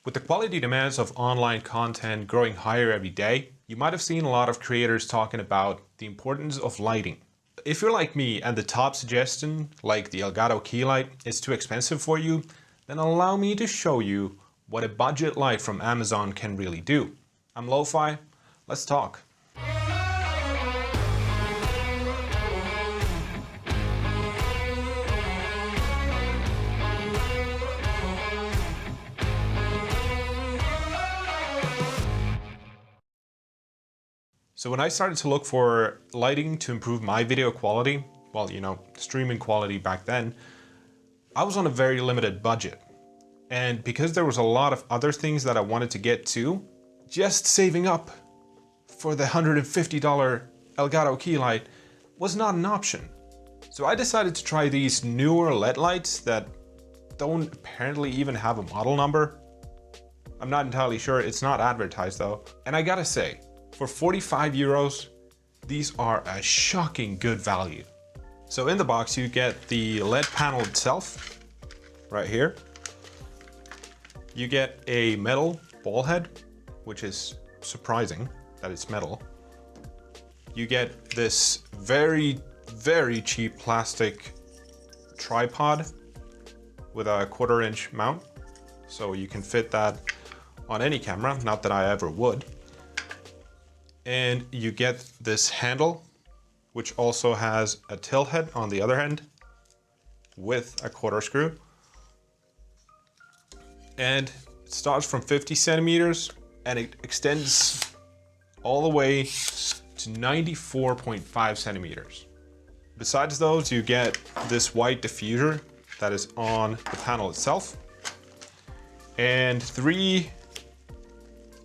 With the quality demands of online content growing higher every day, you might have seen a lot of creators talking about the importance of lighting. If you're like me and the top suggestion, like the Elgato key light, is too expensive for you, then allow me to show you what a budget light from Amazon can really do. I'm Lo-Fi, let's talk. So when I started to look for lighting to improve my video quality, well, streaming quality back then, I was on a very limited budget. And because there was a lot of other things that I wanted to get to, just saving up for the $150 Elgato key light was not an option. So I decided to try these newer LED lights that don't apparently even have a model number. I'm not entirely sure, it's not advertised though. And I gotta say, for 45 euros, these are a shocking good value. So in the box you get the LED panel itself, right here. You get a metal ball head, which is surprising that it's metal. You get this very, very cheap plastic tripod with a 1/4 inch mount. So you can fit that on any camera, not that I ever would. And you get this handle, which also has a tilt head on the other end with a 1/4 screw. And it starts from 50 centimeters and it extends all the way to 94.5 centimeters. Besides those, you get this white diffuser that is on the panel itself and 3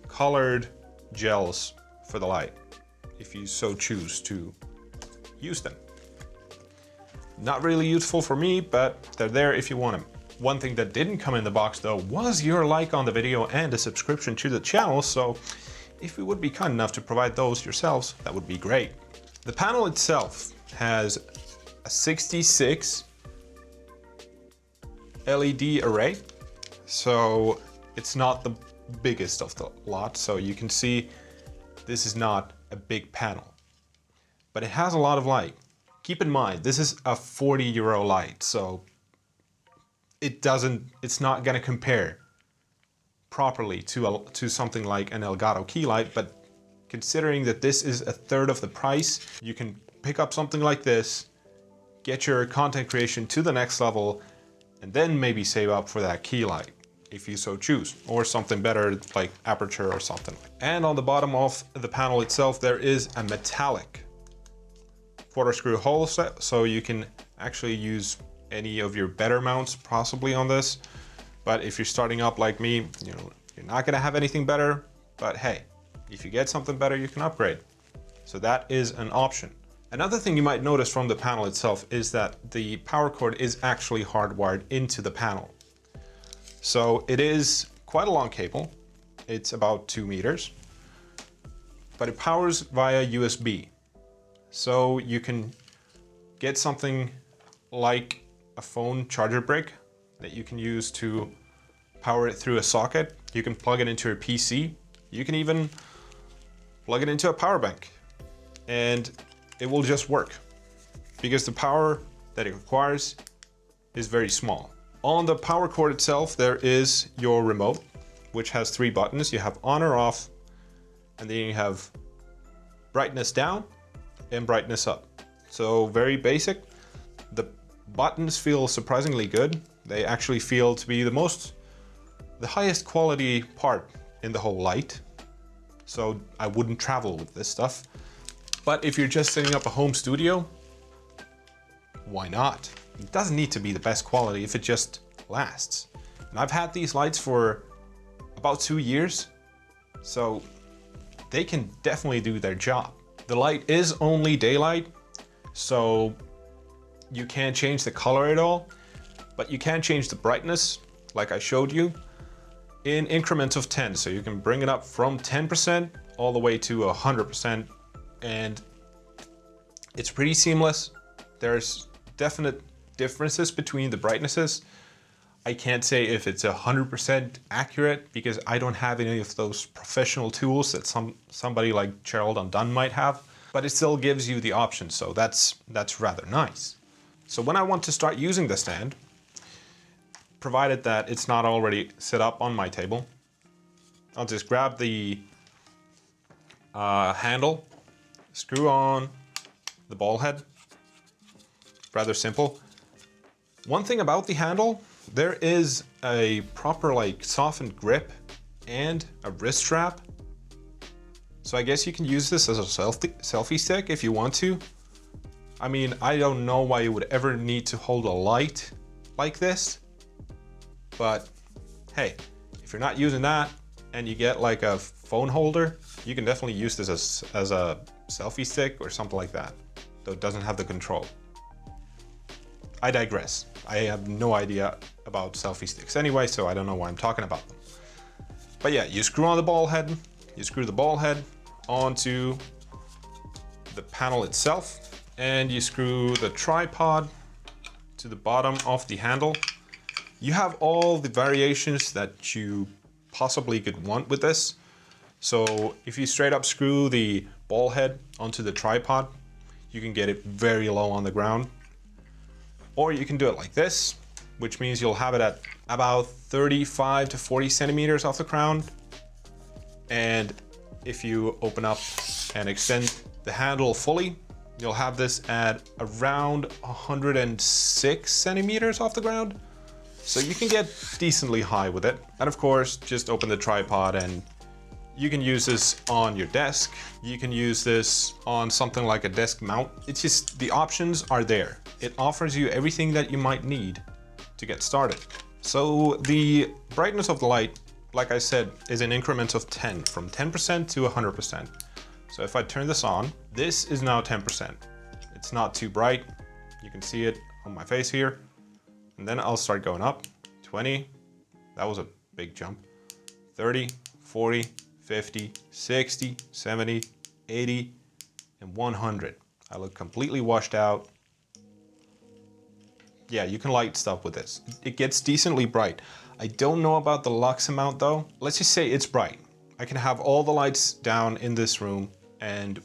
colored gels for the light, if you so choose to use them. Not really useful for me, but they're there if you want them. One thing that didn't come in the box though was your like on the video and a subscription to the channel, so if you would be kind enough to provide those yourselves, that would be great. The panel itself has a 66 LED array, so it's not the biggest of the lot, so you can see this is not a big panel, but it has a lot of light. Keep in mind, this is a 40 euro light, so it's not gonna compare properly to something like an Elgato key light, but considering that this is a third of the price, you can pick up something like this, get your content creation to the next level, and then maybe save up for that key light, if you so choose, or something better like aperture or something. And on the bottom of the panel itself, there is a metallic 1/4 screw hole set, so you can actually use any of your better mounts possibly on this. But if you're starting up like me, you're not gonna have anything better, but hey, if you get something better, you can upgrade. So that is an option. Another thing you might notice from the panel itself is that the power cord is actually hardwired into the panel. So it is quite a long cable. It's about 2 meters, but it powers via USB. So you can get something like a phone charger brick that you can use to power it through a socket. You can plug it into your PC. You can even plug it into a power bank and it will just work because the power that it requires is very small. On the power cord itself, there is your remote, which has 3 buttons. You have on or off, and then you have brightness down and brightness up. So very basic. The buttons feel surprisingly good. They actually feel to be the highest quality part in the whole light. So I wouldn't travel with this stuff. But if you're just setting up a home studio, why not? It doesn't need to be the best quality if it just lasts. And I've had these lights for about 2 years, so they can definitely do their job. The light is only daylight, so you can't change the color at all, but you can change the brightness, like I showed you, in increments of 10. So you can bring it up from 10% all the way to 100%, and it's pretty seamless. There's definite differences between the brightnesses. I can't say if it's 100% accurate because I don't have any of those professional tools that somebody like Gerald Dunn might have, but it still gives you the option, so that's rather nice. So when I want to start using the stand, provided that it's not already set up on my table, I'll just grab the handle, screw on the ball head. Rather simple. One thing about the handle, there is a proper like softened grip and a wrist strap. So I guess you can use this as a selfie stick if you want to. I mean, I don't know why you would ever need to hold a light like this, but hey, if you're not using that and you get like a phone holder, you can definitely use this as a selfie stick or something like that, though it doesn't have the control. I digress. I have no idea about selfie sticks anyway, so I don't know why I'm talking about them. But yeah, you screw on the ball head, you screw the ball head onto the panel itself, and you screw the tripod to the bottom of the handle. You have all the variations that you possibly could want with this. So if you straight up screw the ball head onto the tripod, you can get it very low on the ground. Or you can do it like this, which means you'll have it at about 35 to 40 centimeters off the ground. And if you open up and extend the handle fully, you'll have this at around 106 centimeters off the ground. So you can get decently high with it. And of course, just open the tripod and you can use this on your desk. You can use this on something like a desk mount. It's just, the options are there. It offers you everything that you might need to get started. So the brightness of the light, like I said, is in increments of 10, from 10% to 100%. So if I turn this on, this is now 10%. It's not too bright. You can see it on my face here. And then I'll start going up. 20, that was a big jump. 30, 40, 50, 60, 70, 80, and 100. I look completely washed out. Yeah, you can light stuff with this. It gets decently bright. I don't know about the lux amount though. Let's just say it's bright. I can have all the lights down in this room and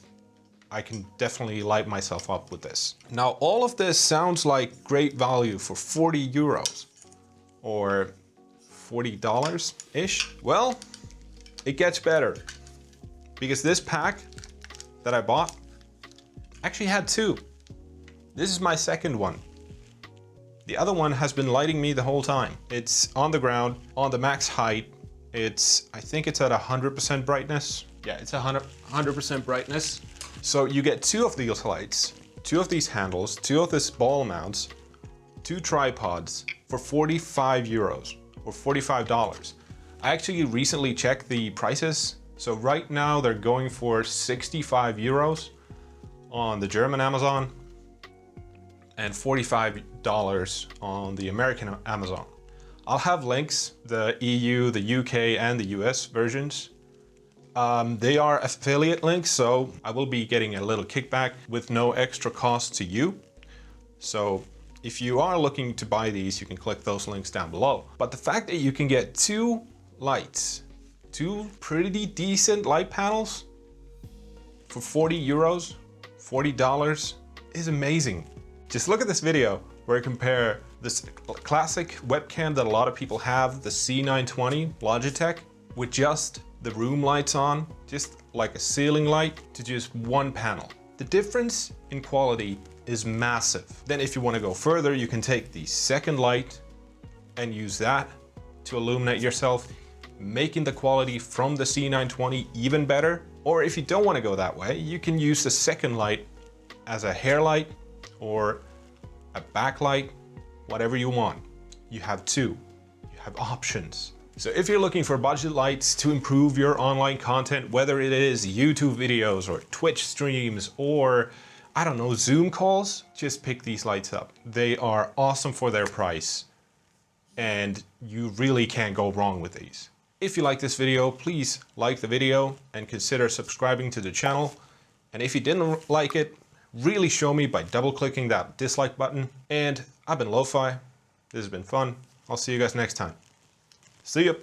I can definitely light myself up with this. Now, all of this sounds like great value for 40 euros or $40-ish. Well, it gets better because this pack that I bought actually had two. This is my second one. The other one has been lighting me the whole time. It's on the ground, on the max height. I think it's at 100% brightness. Yeah, it's 100% brightness. So you get two of these lights, two of these handles, two of these ball mounts, two tripods for 45 euros or $45. I actually recently checked the prices. So right now they're going for 65 euros on the German Amazon and $45 on the American Amazon. I'll have links, the EU, the UK, and the US versions. They are affiliate links, so I will be getting a little kickback with no extra cost to you. So if you are looking to buy these, you can click those links down below. But the fact that you can get two lights, two pretty decent light panels for 40 euros, $40 is amazing. Just look at this video where I compare this classic webcam that a lot of people have, the C920 Logitech, with just the room lights on, just like a ceiling light, to just one panel. The difference in quality is massive. Then if you want to go further, you can take the second light and use that to illuminate yourself, making the quality from the C920 even better. Or if you don't want to go that way, you can use the second light as a hair light or a backlight, whatever you want. You have two, you have options. So if you're looking for budget lights to improve your online content, whether it is YouTube videos or Twitch streams or, I don't know, Zoom calls, just pick these lights up. They are awesome for their price and you really can't go wrong with these. If you like this video, please like the video and consider subscribing to the channel. And if you didn't like it, really show me by double clicking that dislike button. And I've been Lo-Fi. This has been fun. I'll see you guys next time. See ya.